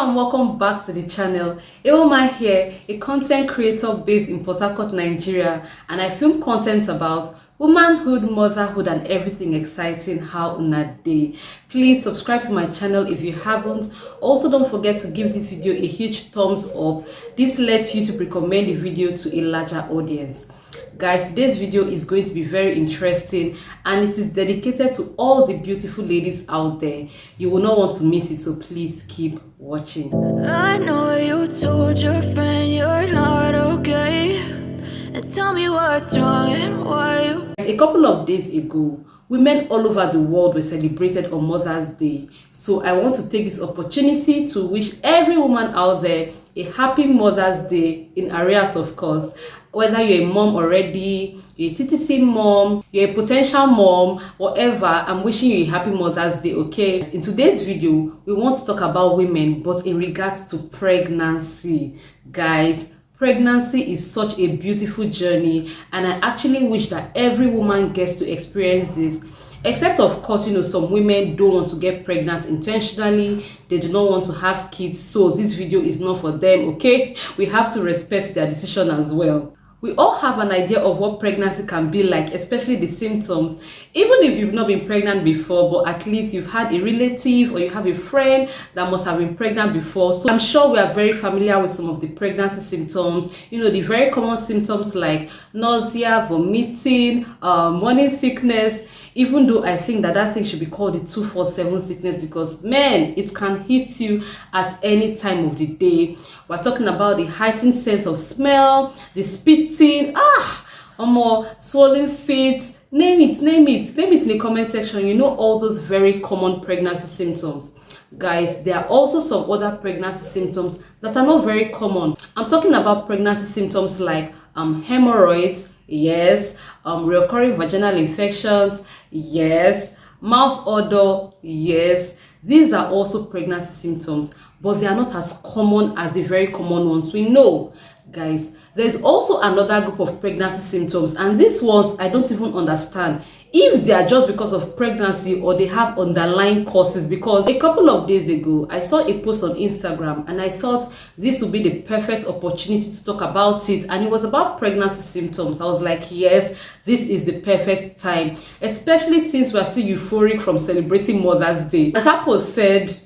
and welcome back to the channel. Ewoma here, a content creator based in Port Harcourt, Nigeria, and I film content about womanhood, motherhood, and everything exciting how on a day. Please subscribe to my channel if you haven't. Also, don't forget to give this video a huge thumbs up. This lets YouTube recommend the video to a larger audience. Guys, today's video is going to be very interesting and it is dedicated to all the beautiful ladies out there. You will not want to miss it, so please keep watching. I know you told your friend you're not okay, and tell me what's wrong and why you... A couple of days ago, women all over the world were celebrated on Mother's Day. So I want to take this opportunity to wish every woman out there a happy Mother's Day in arrears, of course. Whether you're a mom already, you're a TTC mom, you're a potential mom, whatever, I'm wishing you a happy Mother's Day, okay? In today's video, we want to talk about women, but in regards to pregnancy. Guys, pregnancy is such a beautiful journey, and I actually wish that every woman gets to experience this. Except, of course, some women don't want to get pregnant intentionally. They do not want to have kids, so this video is not for them, okay? We have to respect their decision as well. We all have an idea of what pregnancy can be like, especially the symptoms. Even if you've not been pregnant before, but at least you've had a relative or you have a friend that must have been pregnant before. So I'm sure we are very familiar with some of the pregnancy symptoms. The very common symptoms like nausea, vomiting, morning sickness. Even though I think that thing should be called the 247 sickness, because man, it can hit you at any time of the day. We're talking about the heightened sense of smell, the spitting, more swollen feet, name it in the comment section. All those very common pregnancy symptoms. Guys, there are also some other pregnancy symptoms that are not very common. I'm talking about pregnancy symptoms like hemorrhoids, yes, recurring vaginal infections, yes, mouth odor, yes. These are also pregnancy symptoms, but they are not as common as the very common ones we know. Guys, there's also another group of pregnancy symptoms, and these ones I don't even understand if they are just because of pregnancy or they have underlying causes. Because a couple of days ago I saw a post on Instagram and I thought this would be the perfect opportunity to talk about it, and it was about pregnancy symptoms. I was like, yes, this is the perfect time, especially since we're still euphoric from celebrating Mother's Day. As that post said,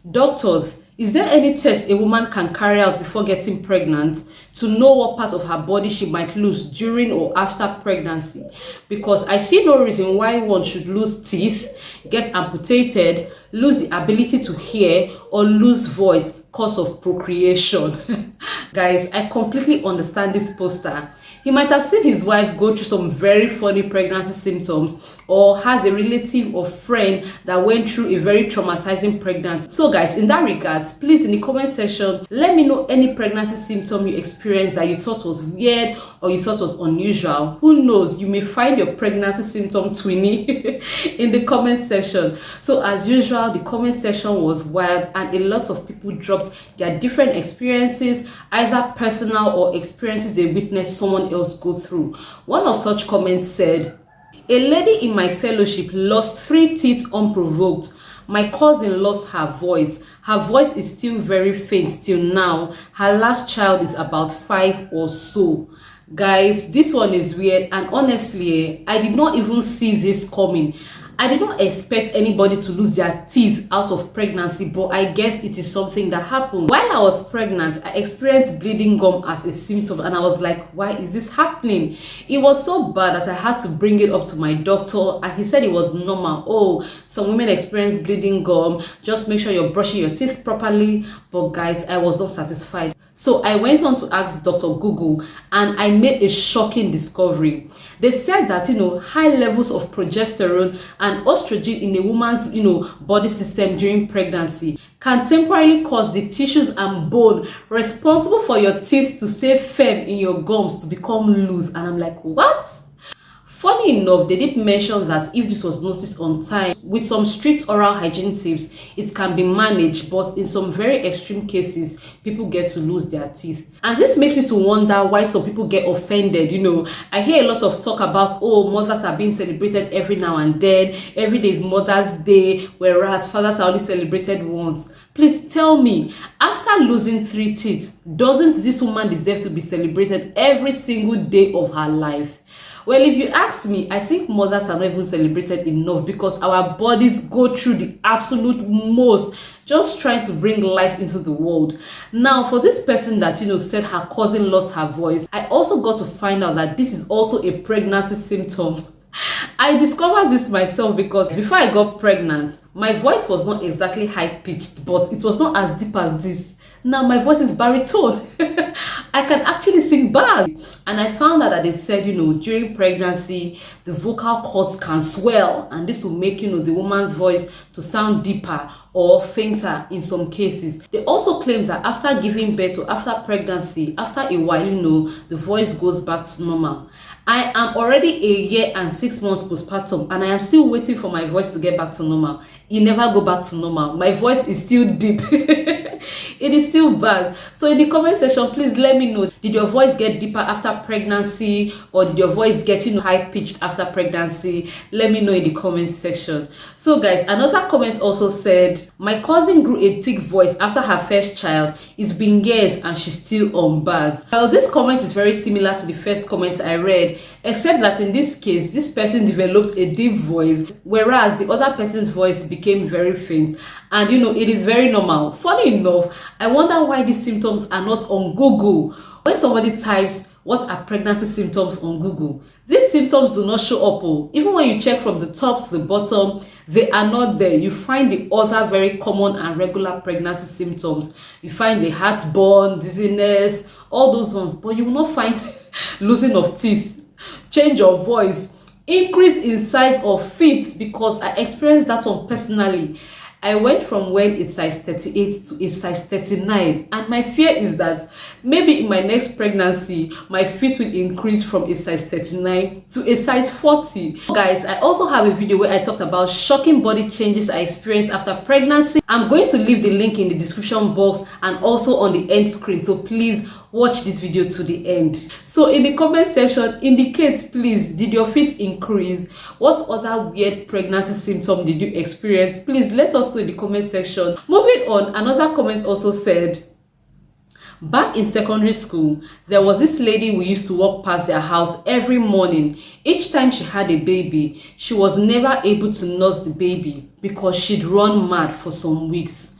doctors, is there any test a woman can carry out before getting pregnant to know what part of her body she might lose during or after pregnancy? Because I see no reason why one should lose teeth, get amputated, lose the ability to hear, or lose voice cause of procreation. Guys, I completely understand this poster. He might have seen his wife go through some very funny pregnancy symptoms, or has a relative or friend that went through a very traumatizing pregnancy. So guys, in that regard, please in the comment section, let me know any pregnancy symptom you experienced that you thought was weird or you thought was unusual. Who knows, you may find your pregnancy symptom twinny in the comment section. So as usual, the comment section was wild and a lot of people dropped their different experiences, either personal or experiences they witnessed someone else go through. One of such comments said, "A lady in my fellowship lost 3 teeth unprovoked. My cousin lost her voice. Her voice is still very faint till now. Her last child is about 5 or so." Guys, this one is weird, and honestly, I did not even see this coming. I did not expect anybody to lose their teeth out of pregnancy, but I guess it is something that happened. While I was pregnant, I experienced bleeding gum as a symptom, and I was like, why is this happening? It was so bad that I had to bring it up to my doctor, and he said it was normal. Oh, some women experience bleeding gum, just make sure you're brushing your teeth properly. But guys, I was not satisfied. So I went on to ask Dr. Google, and I made a shocking discovery. They said that, high levels of progesterone and estrogen in a woman's, body system during pregnancy can temporarily cause the tissues and bone responsible for your teeth to stay firm in your gums to become loose. And I'm like, what? Funny enough, they did mention that if this was noticed on time, with some strict oral hygiene tips, it can be managed, but in some very extreme cases, people get to lose their teeth. And this makes me to wonder why some people get offended. I hear a lot of talk about, oh, mothers are being celebrated every now and then, every day is Mother's Day, whereas fathers are only celebrated once. Please tell me, after losing 3 teeth, doesn't this woman deserve to be celebrated every single day of her life? Well, if you ask me, I think mothers are not even celebrated enough because our bodies go through the absolute most just trying to bring life into the world. Now, for this person that, said her cousin lost her voice, I also got to find out that this is also a pregnancy symptom. I discovered this myself because before I got pregnant, my voice was not exactly high-pitched, but it was not as deep as this. Now my voice is baritone. I can actually sing bad. And I found out that they said, during pregnancy, the vocal cords can swell, and this will make, the woman's voice to sound deeper or fainter in some cases. They also claim that after giving birth or after pregnancy, after a while, the voice goes back to normal. I am already a year and 6 months postpartum, and I am still waiting for my voice to get back to normal. It never go back to normal. My voice is still deep. It is still bad. So in the comment section, please let me know, did your voice get deeper after pregnancy, or did your voice get high pitched after pregnancy? Let me know in the comment section. So guys, another comment also said, my cousin grew a thick voice after her first child. It's been years and she's still on birth. Well, this comment is very similar to the first comment I read, except that in this case, this person developed a deep voice, whereas the other person's voice became very faint. And it is very normal. Funny enough, I wonder why these symptoms are not on Google. When somebody types what are pregnancy symptoms on Google, these symptoms do not show up. Even when you check from the top to the bottom, they are not there. You find the other very common and regular pregnancy symptoms. You find the heartburn, dizziness, all those ones, but you will not find losing of teeth, change of voice, increase in size of feet, because I experienced that one personally. I went from wearing a size 38 to a size 39, and my fear is that maybe in my next pregnancy, my feet will increase from a size 39 to a size 40. Guys, I also have a video where I talked about shocking body changes I experienced after pregnancy. I'm going to leave the link in the description box and also on the end screen, so please watch this video to the end. So in the comment section, indicate please, did your feet increase? What other weird pregnancy symptom did you experience? Please let us know in the comment section. Moving on, another comment also said, back in secondary school, there was this lady we used to walk past their house every morning. Each time she had a baby, she was never able to nurse the baby because she'd run mad for some weeks.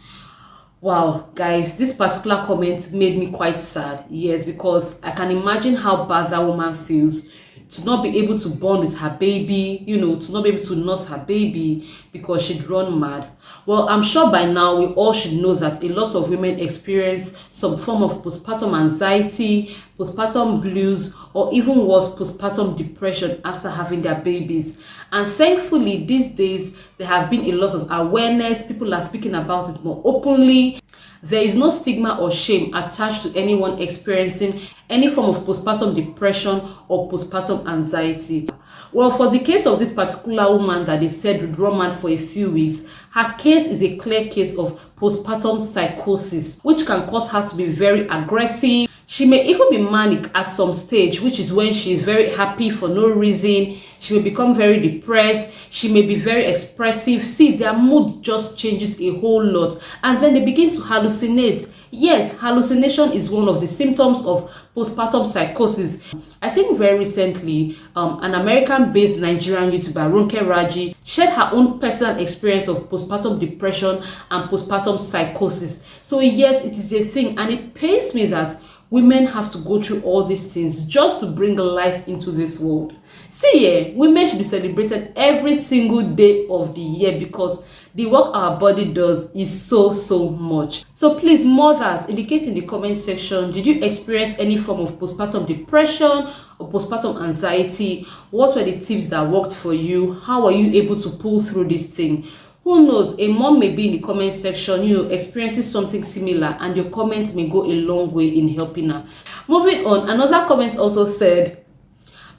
Wow, guys, this particular comment made me quite sad. Yes, because I can imagine how bad that woman feels to not be able to bond with her baby, to not be able to nurse her baby because she'd run mad. Well, I'm sure by now we all should know that a lot of women experience some form of postpartum anxiety, postpartum blues, or even worse, postpartum depression after having their babies. And thankfully, these days, there have been a lot of awareness. People are speaking about it more openly. There is no stigma or shame attached to anyone experiencing any form of postpartum depression or postpartum anxiety. Well, for the case of this particular woman that they said would run mad for a few weeks, her case is a clear case of postpartum psychosis, which can cause her to be very aggressive. She may even be manic at some stage, which is when she is very happy for no reason. She may become very depressed. She may be very expressive. See, their mood just changes a whole lot. And then they begin to hallucinate. Yes, hallucination is one of the symptoms of postpartum psychosis. I think very recently, an American-based Nigerian YouTuber, Ronke Raji, shared her own personal experience of postpartum depression and postpartum psychosis. So yes, it is a thing, and it pains me that women have to go through all these things just to bring life into this world. See, women should be celebrated every single day of the year because the work our body does is so much. So please, mothers, indicate in the comment section, did you experience any form of postpartum depression or postpartum anxiety? What were the tips that worked for you? How were you able to pull through this thing? Who knows, a mom may be in the comment section, experiencing something similar, and your comment may go a long way in helping her. Moving on, another comment also said,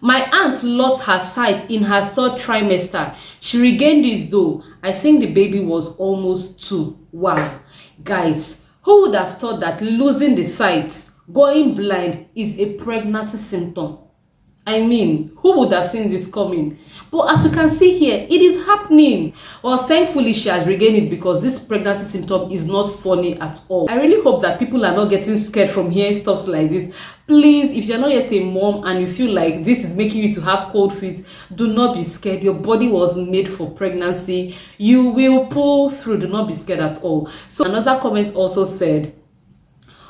my aunt lost her sight in her 3rd trimester. She regained it though. I think the baby was almost 2. Wow. Guys, who would have thought that losing the sight, going blind, is a pregnancy symptom? I mean, who would have seen this coming? But as you can see here, it is happening. Well, thankfully, she has regained it because this pregnancy symptom is not funny at all. I really hope that people are not getting scared from hearing stuff like this. Please, if you're not yet a mom and you feel like this is making you to have cold feet, do not be scared. Your body was made for pregnancy. You will pull through. Do not be scared at all. So another comment also said,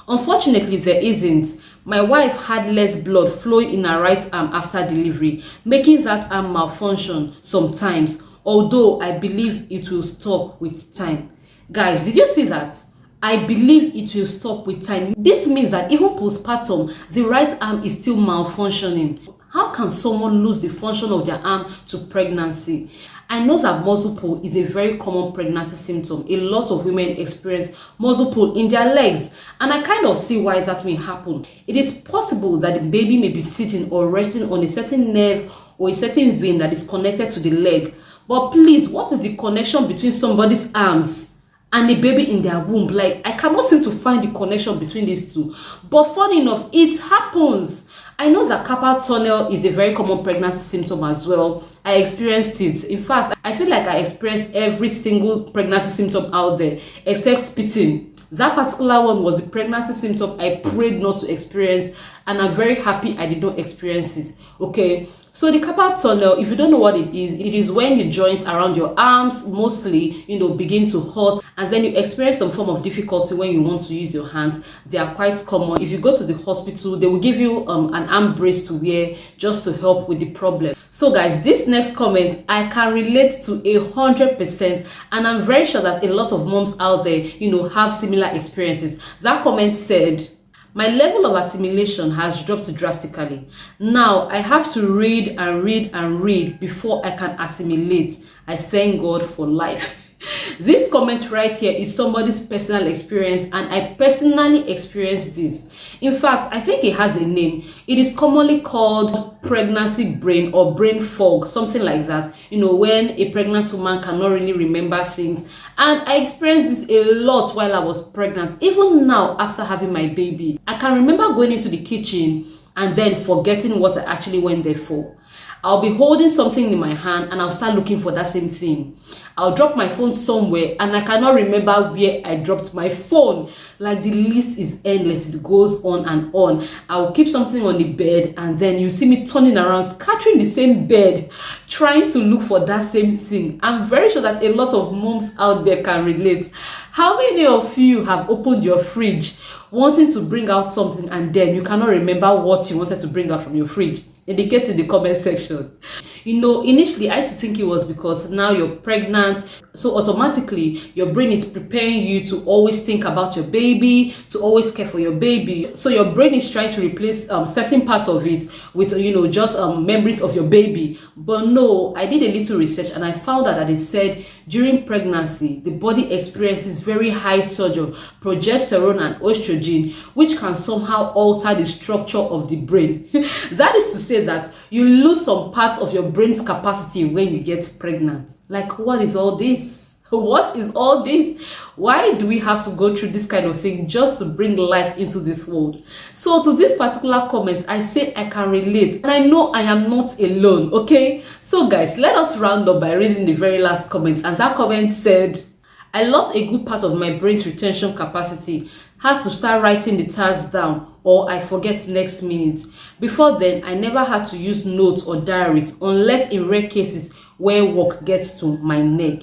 unfortunately, there isn't. My wife had less blood flowing in her right arm after delivery, making that arm malfunction sometimes, although I believe it will stop with time. Guys, did you see that? I believe it will stop with time. This means that even postpartum, the right arm is still malfunctioning. How can someone lose the function of their arm to pregnancy? I know that muscle pull is a very common pregnancy symptom. A lot of women experience muscle pull in their legs, and I kind of see why that may happen. It is possible that the baby may be sitting or resting on a certain nerve or a certain vein that is connected to the leg. But please, what is the connection between somebody's arms and a baby in their womb? Like, I cannot seem to find the connection between these two. But funny enough, it happens. I know that carpal tunnel is a very common pregnancy symptom as well. I experienced it. In fact, I feel like I experienced every single pregnancy symptom out there except spitting. That particular one was the pregnancy symptom I prayed not to experience, and I'm very happy I did not experience it. Okay, so the carpal tunnel, if you don't know what it is when the joints around your arms mostly, begin to hurt, and then you experience some form of difficulty when you want to use your hands. They are quite common. If you go to the hospital, they will give you an arm brace to wear just to help with the problem. So guys, this next comment I can relate to 100%, and I'm very sure that a lot of moms out there, have similar experiences. That comment said, my level of assimilation has dropped drastically. Now I have to read and read and read before I can assimilate. I thank God for life. This comment right here is somebody's personal experience, and I personally experienced this. In fact, I think it has a name. It is commonly called pregnancy brain or brain fog, something like that. When a pregnant woman cannot really remember things. And I experienced this a lot while I was pregnant. Even now, after having my baby, I can remember going into the kitchen and then forgetting what I actually went there for. I'll be holding something in my hand and I'll start looking for that same thing. I'll drop my phone somewhere and I cannot remember where I dropped my phone. Like, the list is endless. It goes on and on. I'll keep something on the bed and then you see me turning around, scattering the same bed, trying to look for that same thing. I'm very sure that a lot of moms out there can relate. How many of you have opened your fridge wanting to bring out something and then you cannot remember what you wanted to bring out from your fridge? Indicate in the comment section. Initially I used to think it was because now you're pregnant, so automatically your brain is preparing you to always think about your baby, to always care for your baby. So your brain is trying to replace certain parts of it with just memories of your baby. But no, I did a little research and I found out that it said during pregnancy the body experiences very high surge of progesterone and estrogen, which can somehow alter the structure of the brain. That is to say that you lose some parts of your brain's capacity when you get pregnant. Like, what is all this? What is all this? Why do we have to go through this kind of thing just to bring life into this world? So to this particular comment, I say I can relate, and I know I am not alone. Okay, so guys, let us round up by reading the very last comment, and that comment said, I lost a good part of my brain's retention capacity. Had to start writing the tasks down or I forget next minute. Before then, I never had to use notes or diaries unless in rare cases where work gets to my neck.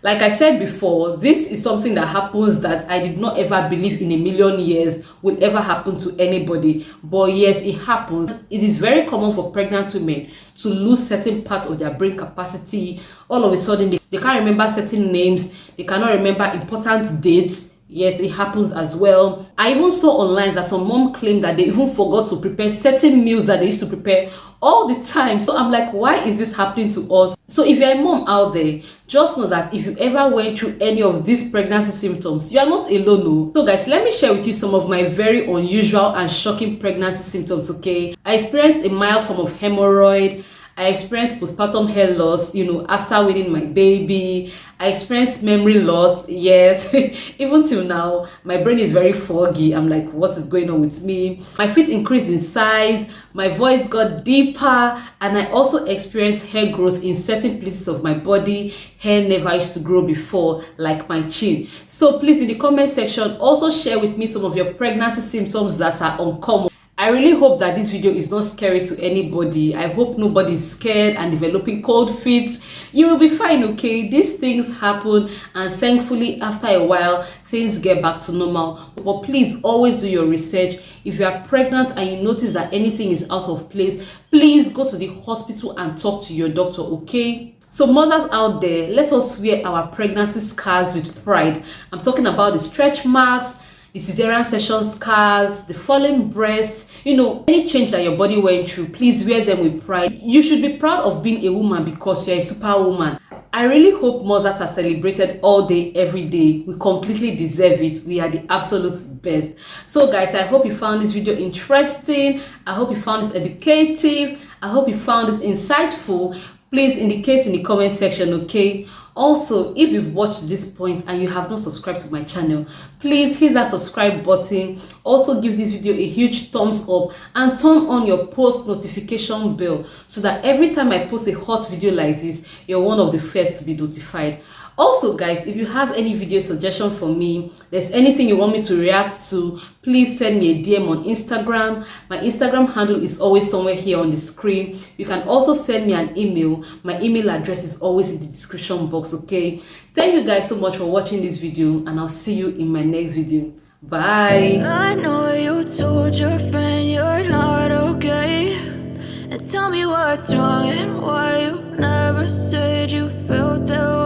Like I said before, this is something that happens that I did not ever believe in a million years would ever happen to anybody. But yes, it happens. It is very common for pregnant women to lose certain parts of their brain capacity. All of a sudden, they can't remember certain names. They cannot remember important dates. Yes, it happens as well. I even saw online that some mom claimed that they even forgot to prepare certain meals that they used to prepare all the time. So I'm like, why is this happening to us? So if you're a mom out there, just know that if you ever went through any of these pregnancy symptoms, you are not alone. No. So guys, let me share with you some of my very unusual and shocking pregnancy symptoms, okay? I experienced a mild form of hemorrhoid. I experienced postpartum hair loss, after winning my baby. I experienced memory loss, yes. Even till now, my brain is very foggy. I'm like, what is going on with me? My feet increased in size, my voice got deeper, and I also experienced hair growth in certain places of my body. Hair never used to grow before, like my chin. So please, in the comment section, also share with me some of your pregnancy symptoms that are uncommon. I really hope that this video is not scary to anybody. I hope nobody is scared and developing cold feet. You will be fine, okay? These things happen, and thankfully after a while things get back to normal. But please always do your research. If you are pregnant and you notice that anything is out of place, please go to the hospital and talk to your doctor, okay? So mothers out there, let us wear our pregnancy scars with pride. I'm talking about the stretch marks, the cesarean section scars, the fallen breasts, any change that your body went through. Please wear them with pride. You should be proud of being a woman because you're a superwoman. I really hope mothers are celebrated all day, every day. We completely deserve it. We are the absolute best. So guys, I hope you found this video interesting. I hope you found it educative. I hope you found it insightful. Please indicate in the comment section, okay? Also, if you've watched this point and you have not subscribed to my channel, please hit that subscribe button. Also give this video a huge thumbs up and turn on your post notification bell so that every time I post a hot video like this, you're one of the first to be notified. Also guys, if you have any video suggestion for me, there's anything you want me to react to, please send me a DM on Instagram. My Instagram handle is always somewhere here on the screen. You can also send me an email. My email address is always in the description box, okay? Thank you guys so much for watching this video, and I'll see you in my next video. Bye. I know you told your friend you're not okay, and tell me what's wrong and why you never said you felt that way.